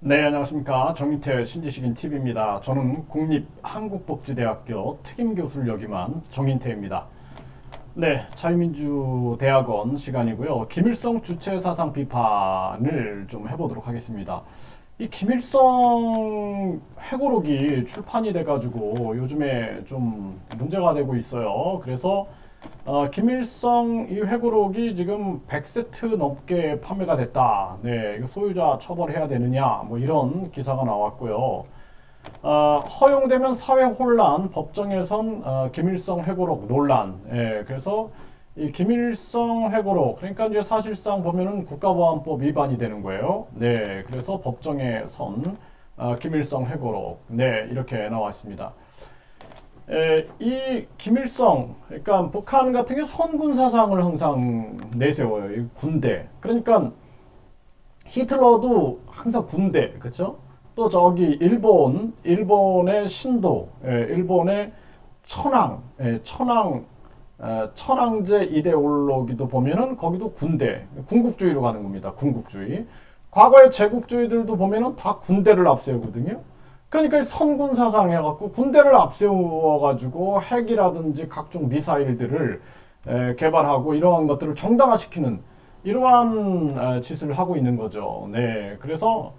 네, 안녕하십니까. 정인태 신지식인 TV입니다. 저는 국립한국복지대학교 특임교수를 역임한 정인태입니다. 네, 자유민주대학원 시간이고요. 김일성 주체사상 비판을 좀 해보도록 하겠습니다. 이 김일성 회고록이 출판이 돼가지고 요즘에 좀 문제가 되고 있어요. 그래서 김일성 이 회고록이 지금 100세트 넘게 판매가 됐다. 네, 이거 소유자 처벌해야 되느냐, 뭐 이런 기사가 나왔고요. 허용되면 사회 혼란, 법정에선 김일성 회고록 논란. 예, 그래서 이 김일성 회고록, 그러니까 이제 사실상 보면은 국가보안법 위반이 되는 거예요. 네, 그래서 법정에선 김일성 회고록, 네, 이렇게 나왔습니다. 이 김일성, 그러니까 북한 같은 경우 선군 사상을 항상 내세워요. 이 군대. 그러니까 히틀러도 항상 군대, 그렇죠? 또 저기 일본의 신도, 일본의 천황제 이데올로기도 보면은 거기도 군대, 군국주의로 가는 겁니다. 군국주의. 과거의 제국주의들도 보면은 다 군대를 앞세우거든요. 그러니까 선군 사상 해갖고 군대를 앞세워가지고 핵이라든지 각종 미사일들을 개발하고 이러한 것들을 정당화시키는 이러한 짓을 하고 있는 거죠. 네, 그래서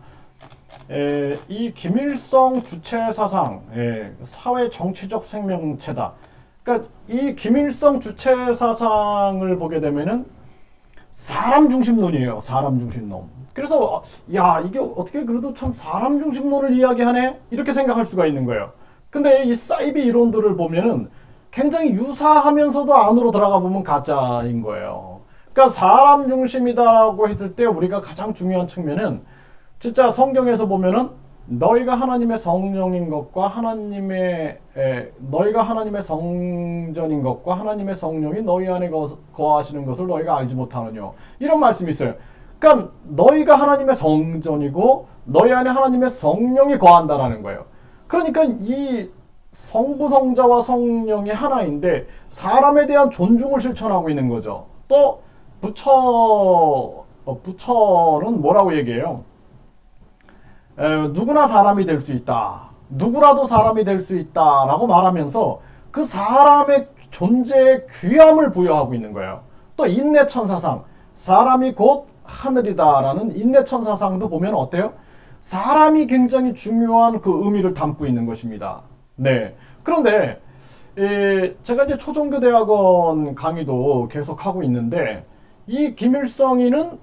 이 김일성 주체 사상, 사회 정치적 생명체다. 그러니까 이 김일성 주체 사상을 보게 되면은 사람 중심론이에요. 사람 중심론. 그래서 야, 이게 어떻게 그래도 참 사람 중심론을 이야기하네? 이렇게 생각할 수가 있는 거예요. 근데 이 사이비 이론들을 보면은 굉장히 유사하면서도 안으로 들어가 보면 가짜인 거예요. 그러니까 사람 중심이다라고 했을 때 우리가 가장 중요한 측면은 진짜 성경에서 보면은 너희가 하나님의 성령인 것과 너희가 하나님의 성전인 것과 하나님의 성령이 너희 안에 거하시는 것을 너희가 알지 못하느냐, 이런 말씀이 있어요. 그러니까 너희가 하나님의 성전이고 너희 안에 하나님의 성령이 거한다라는 거예요. 그러니까 이 성부 성자와 성령이 하나인데 사람에 대한 존중을 실천하고 있는 거죠. 또 부처는 뭐라고 얘기해요? 누구나 사람이 될 수 있다. 누구라도 사람이 될 수 있다라고 말하면서 그 사람의 존재에 귀함을 부여하고 있는 거예요. 또 인내천사상, 사람이 곧 하늘이다라는 인내천사상도 보면 어때요? 사람이 굉장히 중요한 그 의미를 담고 있는 것입니다. 네. 그런데 제가 이제 초종교대학원 강의도 계속 하고 있는데 이 김일성이는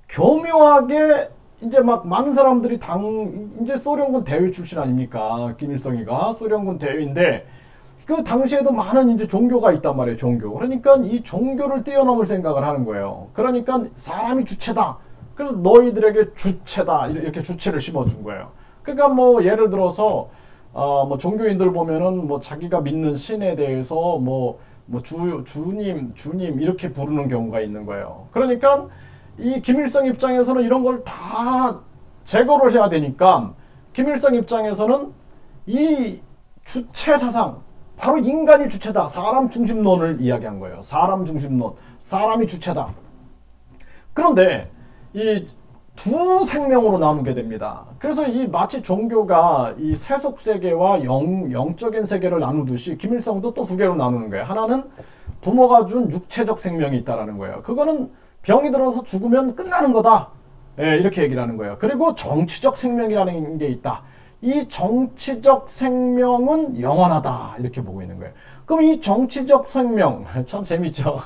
교묘하게 이제 막 많은 사람들이 이제 소련군 대위 출신 아닙니까? 김일성이가 소련군 대위인데 그 당시에도 많은 이제 종교가 있단 말이에요. 종교. 그러니까 이 종교를 뛰어넘을 생각을 하는 거예요. 그러니까 사람이 주체다. 그래서 너희들에게 주체다. 이렇게 주체를 심어준 거예요. 그러니까 뭐 예를 들어서 뭐 종교인들 보면은 뭐 자기가 믿는 신에 대해서 뭐 주님 이렇게 부르는 경우가 있는 거예요. 그러니까 이 김일성 입장에서는 이런 걸 다 제거를 해야 되니까 김일성 입장에서는 이 주체 사상, 바로 인간이 주체다. 사람 중심론을 이야기한 거예요. 사람 중심론. 사람이 주체다. 그런데 이 두 생명으로 나누게 됩니다. 그래서 이 마치 종교가 이 세속 세계와 영적인 세계를 나누듯이 김일성도 또 두 개로 나누는 거예요. 하나는 부모가 준 육체적 생명이 있다라는 거예요. 그거는 병이 들어서 죽으면 끝나는 거다. 이렇게 얘기를 하는 거예요. 그리고 정치적 생명이라는 게 있다. 이 정치적 생명은 영원하다. 이렇게 보고 있는 거예요. 그럼 이 정치적 생명, 참 재밌죠?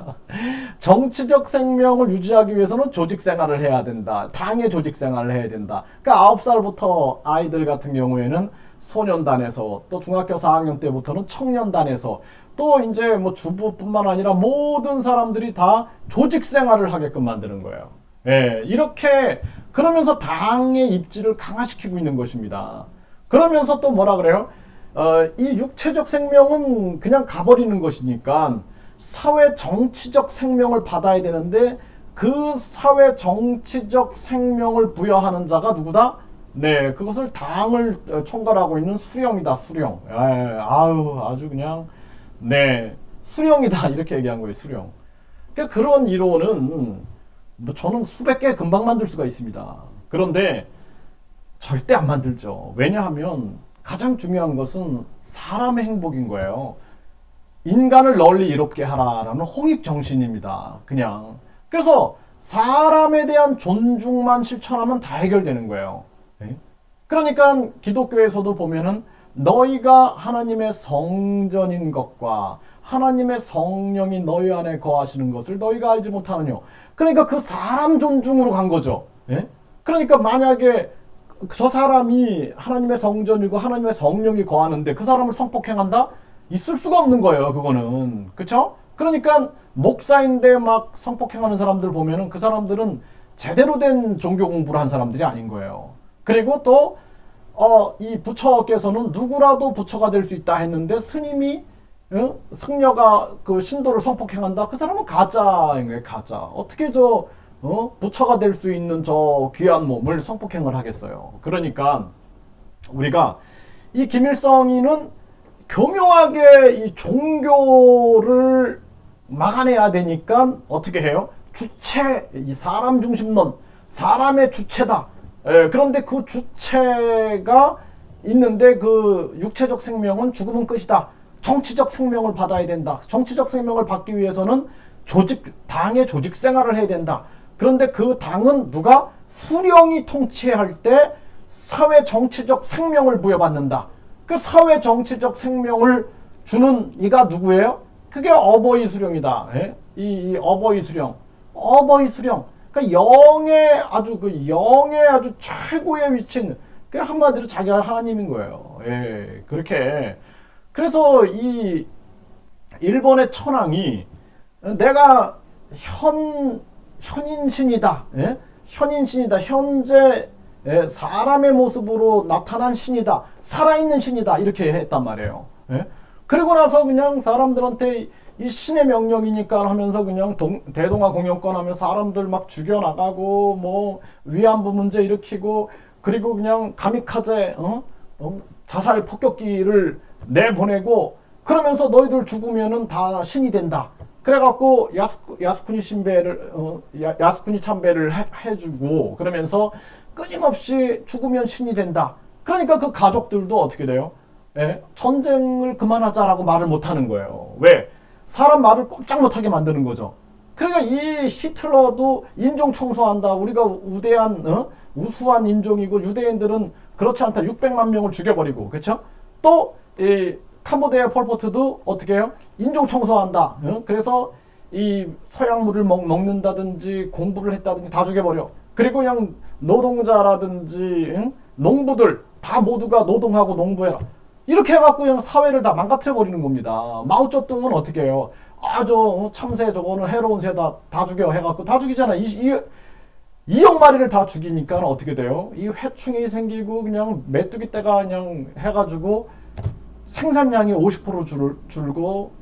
정치적 생명을 유지하기 위해서는 조직 생활을 해야 된다. 당의 조직 생활을 해야 된다. 그러니까 9살부터 아이들 같은 경우에는 소년단에서, 또 중학교 4학년 때부터는 청년단에서, 또 이제 뭐 주부뿐만 아니라 모든 사람들이 다 조직 생활을 하게끔 만드는 거예요. 이렇게 그러면서 당의 입지를 강화시키고 있는 것입니다. 그러면서 또 뭐라 그래요? 이 육체적 생명은 그냥 가버리는 것이니까 사회 정치적 생명을 받아야 되는데 그 사회 정치적 생명을 부여하는 자가 누구다? 네, 그것을 당을 총괄하고 있는 수령이다. 수령. 아주 그냥 네, 수령이다. 이렇게 얘기한 거예요. 수령. 그러니까 그런 이론은 뭐 저는 수백 개 금방 만들 수가 있습니다. 그런데 절대 안 만들죠. 왜냐하면 가장 중요한 것은 사람의 행복인 거예요. 인간을 널리 이롭게 하라라는 홍익 정신입니다. 그냥. 그래서 사람에 대한 존중만 실천하면 다 해결되는 거예요. 네? 그러니까 기독교에서도 보면은 너희가 하나님의 성전인 것과 하나님의 성령이 너희 안에 거하시는 것을 너희가 알지 못하느냐. 그러니까 그 사람 존중으로 간 거죠. 예? 그러니까 만약에 저 사람이 하나님의 성전이고 하나님의 성령이 거하는데 그 사람을 성폭행한다? 있을 수가 없는 거예요. 그거는. 그쵸? 그러니까 목사인데 막 성폭행하는 사람들 보면은 그 사람들은 제대로 된 종교 공부를 한 사람들이 아닌 거예요. 그리고 또 이 부처께서는 누구라도 부처가 될 수 있다 했는데 스님이 승려가 그 신도를 성폭행한다? 그 사람은 가짜인 거예요. 가짜. 어떻게 부처가 될 수 있는 저 귀한 몸을 성폭행을 하겠어요. 그러니까 우리가 이 김일성이는 교묘하게 이 종교를 막아내야 되니까 어떻게 해요? 주체, 이 사람 중심론, 사람의 주체다. 그런데 그 주체가 있는데 그 육체적 생명은 죽으면 끝이다. 정치적 생명을 받아야 된다. 정치적 생명을 받기 위해서는 당의 조직 생활을 해야 된다. 그런데 그 당은 누가? 수령이 통치할 때 사회 정치적 생명을 부여받는다. 그 사회 정치적 생명을 주는 이가 누구예요? 그게 어버이 수령이다. 예? 이 어버이 수령. 어버이 수령. 그러니까 영의 아주 최고의 위치는 그 한마디로 자기가 하나님인 거예요. 예. 그렇게. 그래서 이 일본의 천황이 내가 현인신이다. 예? 현인신이다. 현재 사람의 모습으로 나타난 신이다. 살아있는 신이다. 이렇게 했단 말이에요. 예? 그리고 나서 그냥 사람들한테 이 신의 명령이니까 하면서 그냥 대동아 공영권 하면 사람들 막 죽여나가고 뭐 위안부 문제 일으키고 그리고 그냥 가미카제 자살 폭격기를 내보내고 그러면서 너희들 죽으면은 다 신이 된다. 그래갖고 야스쿠니 참배를 해주고 그러면서 끊임없이 죽으면 신이 된다. 그러니까 그 가족들도 어떻게 돼요? 예? 전쟁을 그만하자라고 말을 못하는 거예요. 왜? 사람 말을 꼼짝 못하게 만드는 거죠. 그러니까 이 히틀러도 인종 청소한다. 우리가 우수한 인종이고 유대인들은 그렇지 않다. 600만 명을 죽여버리고 그렇죠? 또 이 캄보디아 폴포트도 어떻게 해요? 인종 청소한다. 그래서 이 서양물을 먹는다든지 공부를 했다든지 다 죽여버려. 그리고 그냥 노동자라든지 농부들 다 모두가 노동하고 농부해라. 이렇게 해갖고 그냥 사회를 다 망가뜨려버리는 겁니다. 마오쩌둥은 어떻게 해요? 저 참새 저거는 해로운 새다 다 죽여 해갖고 다 죽이잖아. 2억 마리를 다 죽이니까 어떻게 돼요? 이 회충이 생기고 그냥 메뚜기 떼가 그냥 해가지고 생산량이 50% 줄고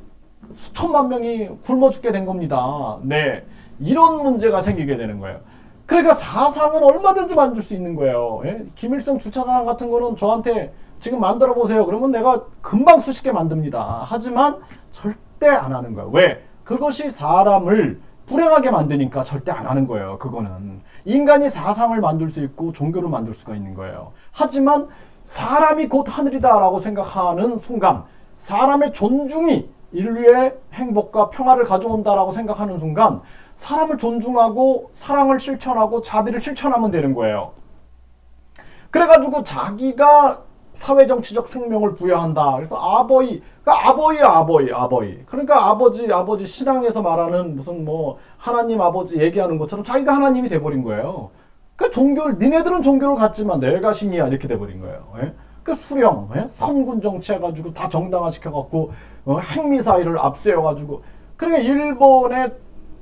수천만 명이 굶어 죽게 된 겁니다. 네, 이런 문제가 생기게 되는 거예요. 그러니까 사상은 얼마든지 만들 수 있는 거예요. 예? 김일성 주차 사상 같은 거는 저한테 지금 만들어 보세요. 그러면 내가 금방 수십 개 만듭니다. 하지만 절대 안 하는 거예요. 왜? 그것이 사람을 불행하게 만드니까 절대 안 하는 거예요. 그거는 인간이 사상을 만들 수 있고 종교를 만들 수가 있는 거예요. 하지만 사람이 곧 하늘이다라고 생각하는 순간, 사람의 존중이 인류의 행복과 평화를 가져온다라고 생각하는 순간 사람을 존중하고 사랑을 실천하고 자비를 실천하면 되는 거예요. 그래가지고 자기가 사회정치적 생명을 부여한다. 그래서 아버이. 그러니까 아버지 신앙에서 말하는 무슨 뭐 하나님 아버지 얘기하는 것처럼 자기가 하나님이 돼버린 거예요. 그 종교를 니네들은 종교를 갖지만 내가 신이야 이렇게 돼버린 거예요. 예? 그 수령, 성군 정치해가지고 다 정당화시켜갖고 핵미사일을 앞세워가지고 그러니까 일본의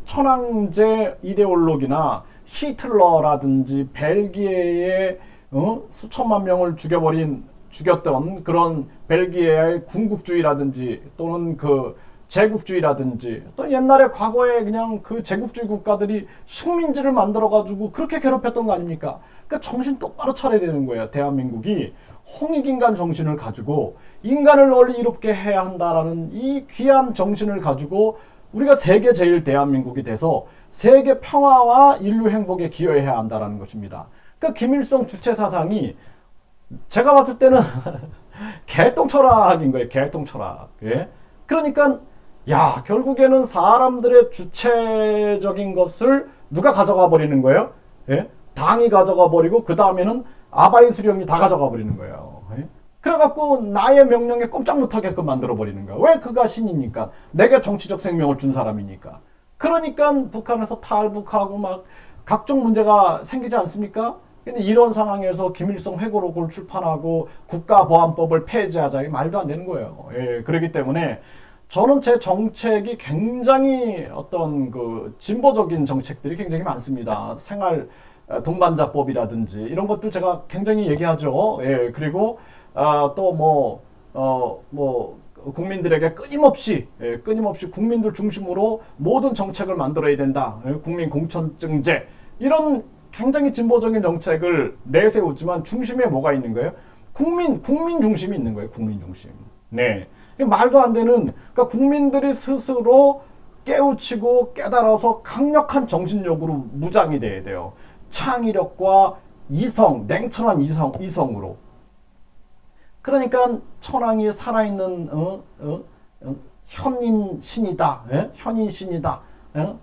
천황제 이데올로기나 히틀러라든지 벨기에의 수천만 명을 죽였던 그런 벨기에의 군국주의라든지 또는 그 제국주의라든지 또 옛날에 과거에 그냥 그 제국주의 국가들이 식민지를 만들어가지고 그렇게 괴롭혔던 거 아닙니까? 그러니까 정신 똑바로 차려야 되는 거예요. 대한민국이 홍익인간 정신을 가지고 인간을 널리 이롭게 해야 한다라는 이 귀한 정신을 가지고 우리가 세계 제일 대한민국이 돼서 세계 평화와 인류 행복에 기여해야 한다라는 것입니다. 그러니까 김일성 주체 사상이 제가 봤을 때는 개똥 철학인 거예요. 개똥 철학. 예? 그러니까 야, 결국에는 사람들의 주체적인 것을 누가 가져가 버리는 거예요? 예? 당이 가져가 버리고 그 다음에는 아바이 수령이 다 가져가 버리는 거예요. 예? 그래갖고 나의 명령에 꼼짝 못하게끔 만들어 버리는 거야. 왜? 그가 신이니까. 내게 정치적 생명을 준 사람이니까. 그러니까 북한에서 탈북하고 막 각종 문제가 생기지 않습니까? 근데 이런 상황에서 김일성 회고록을 출판하고 국가보안법을 폐지하자. 말도 안 되는 거예요. 예, 그렇기 때문에 저는 제 정책이 굉장히 어떤 그 진보적인 정책들이 굉장히 많습니다. 생활 동반자법이라든지 이런 것들 제가 굉장히 얘기하죠. 예, 그리고 또 국민들에게 끊임없이 국민들 중심으로 모든 정책을 만들어야 된다. 국민 공천증제 이런 굉장히 진보적인 정책을 내세우지만 중심에 뭐가 있는 거예요? 국민 중심이 있는 거예요. 국민 중심. 네. 말도 안 되는, 그러니까 국민들이 스스로 깨우치고 깨달아서 강력한 정신력으로 무장이 돼야 돼요. 창의력과 이성, 냉철한 이성으로. 그러니까 천황이 살아있는 현인 신이다. 예? 현인 신이다. 예?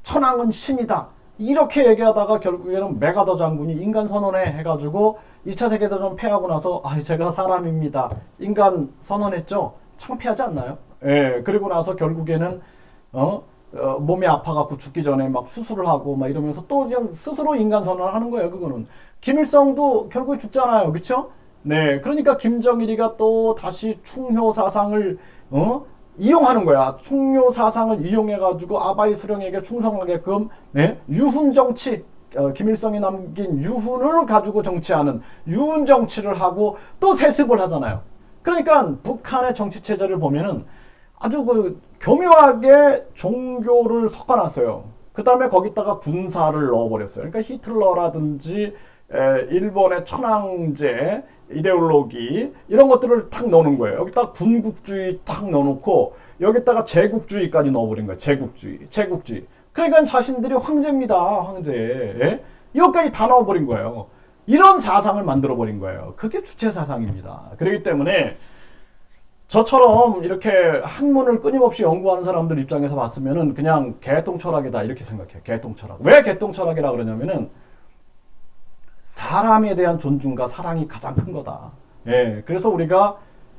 천황은 신이다. 이렇게 얘기하다가 결국에는 메가더 장군이 인간 선언회 해가지고 2차 세계대전 패하고 나서 제가 사람입니다. 인간 선언했죠. 창피하지 않나요? 예. 그리고 나서 결국에는 몸이 아파갖고 죽기 전에 막 수술을 하고 막 이러면서 또 그냥 스스로 인간 선언을 하는 거예요. 그거는 김일성도 결국에 죽잖아요. 그렇죠? 네. 그러니까 김정일이가 또 다시 충효 사상을 이용하는 거야. 충효 사상을 이용해가지고 아바이 수령에게 충성하게끔 유훈 정치, 김일성이 남긴 유훈을 가지고 정치하는 유훈 정치를 하고 또 세습을 하잖아요. 그러니까 북한의 정치 체제를 보면은 아주 그 교묘하게 종교를 섞어놨어요. 그 다음에 거기다가 군사를 넣어버렸어요. 그러니까 히틀러라든지 일본의 천황제 이데올로기 이런 것들을 탁 넣는 거예요. 여기다가 군국주의 탁 넣어놓고 여기다가 제국주의까지 넣어버린 거예요. 제국주의. 그러니까 자신들이 황제입니다. 황제. 예? 이것까지 다 넣어버린 거예요. 이런 사상을 만들어버린 거예요. 그게 주체 사상입니다. 그렇기 때문에 저처럼 이렇게 학문을 끊임없이 연구하는 사람들 입장에서 봤으면은 그냥 개똥 철학이다 이렇게 생각해요. 개똥 철학. 왜 개똥 철학이라 그러냐면은 사람에 대한 존중과 사랑이 가장 큰 거다. 예, 그래서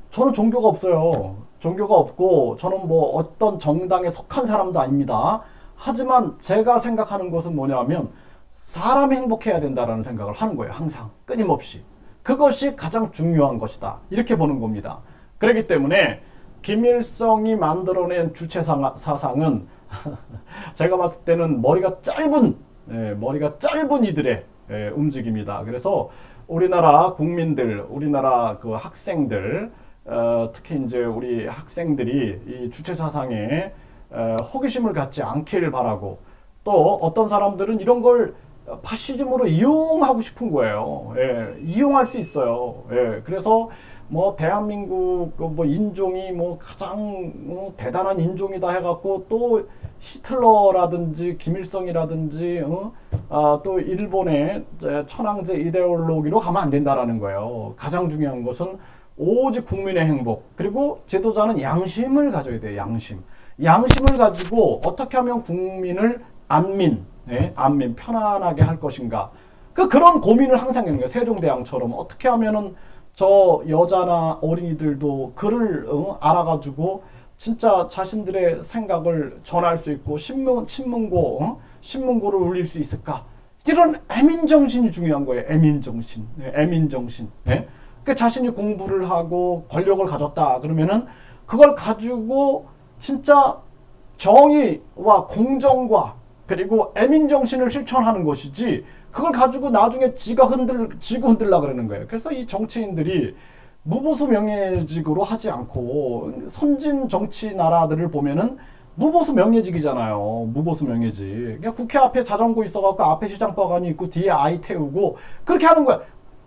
저는 종교가 없어요. 종교가 없고 저는 뭐 어떤 정당에 속한 사람도 아닙니다. 하지만 제가 생각하는 것은 뭐냐면 사람이 행복해야 된다라는 생각을 하는 거예요. 항상 끊임없이. 그것이 가장 중요한 것이다. 이렇게 보는 겁니다. 그렇기 때문에 김일성이 만들어낸 주체 사상은 제가 봤을 때는 머리가 짧은 이들의 움직임이다. 그래서 우리나라 국민들, 우리나라 그 학생들, 특히 이제 우리 학생들이 이 주체 사상에 호기심을 갖지 않기를 바라고, 또 어떤 사람들은 이런 걸 파시즘으로 이용하고 싶은 거예요. 예, 이용할 수 있어요. 예, 그래서 뭐 대한민국 뭐 인종이 뭐 가장 대단한 인종이다 해갖고 또 히틀러라든지 김일성이라든지 또 일본의 천황제 이데올로기로 가면 안 된다라는 거예요. 가장 중요한 것은 오직 국민의 행복, 그리고 지도자는 양심을 가져야 돼요. 양심을 가지고 어떻게 하면 국민을 안민 편안하게 할 것인가, 그런 고민을 항상 하는 거예요. 세종대왕처럼 어떻게 하면은 저 여자나 어린이들도 글을 알아가지고 진짜 자신들의 생각을 전할 수 있고 신문고를 울릴 수 있을까? 이런 애민정신이 중요한 거예요. 애민정신. 예? 그 자신이 공부를 하고 권력을 가졌다 그러면은 그걸 가지고 진짜 정의와 공정과 그리고 애민정신을 실천하는 것이지, 그걸 가지고 나중에 지고 흔들라 그러는 거예요. 그래서 이 정치인들이 무보수 명예직으로 하지 않고, 선진 정치 나라들을 보면은 무보수 명예직이잖아요. 무보수 명예직. 그러니까 국회 앞에 자전거 있어갖고 앞에 시장바관이 있고 뒤에 아이 태우고 그렇게 하는 거야.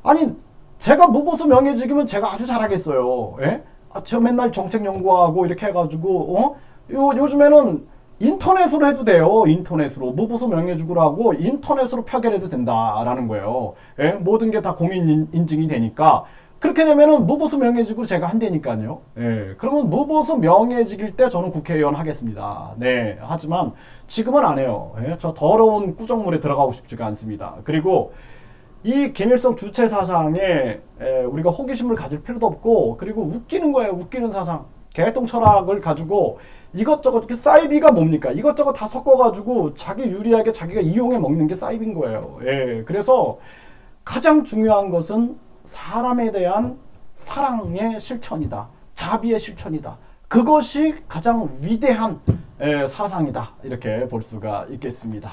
아니, 제가 무보수 명예직이면 제가 아주 잘하겠어요. 예? 저 맨날 정책 연구하고 이렇게 해가지고 요즘에는 인터넷으로 해도 돼요. 인터넷으로 무보수 명예주구라고 인터넷으로 표결해도 된다라는 거예요. 예? 모든 게 다 공인 인증이 되니까 그렇게 되면은 무보수 명예직으로 제가 한다니까요. 예. 그러면 무보수 명예직일 때 저는 국회의원 하겠습니다. 네. 하지만 지금은 안 해요. 예? 저 더러운 꾸정물에 들어가고 싶지가 않습니다. 그리고 이 김일성 주체 사상에 우리가 호기심을 가질 필요도 없고, 그리고 웃기는 거예요. 웃기는 사상. 개똥 철학을 가지고 이것저것, 사이비가 뭡니까? 이것저것 다 섞어가지고 자기 유리하게 자기가 이용해 먹는 게 사이비인 거예요. 예. 그래서 가장 중요한 것은 사람에 대한 사랑의 실천이다. 자비의 실천이다. 그것이 가장 위대한 사상이다. 이렇게 볼 수가 있겠습니다.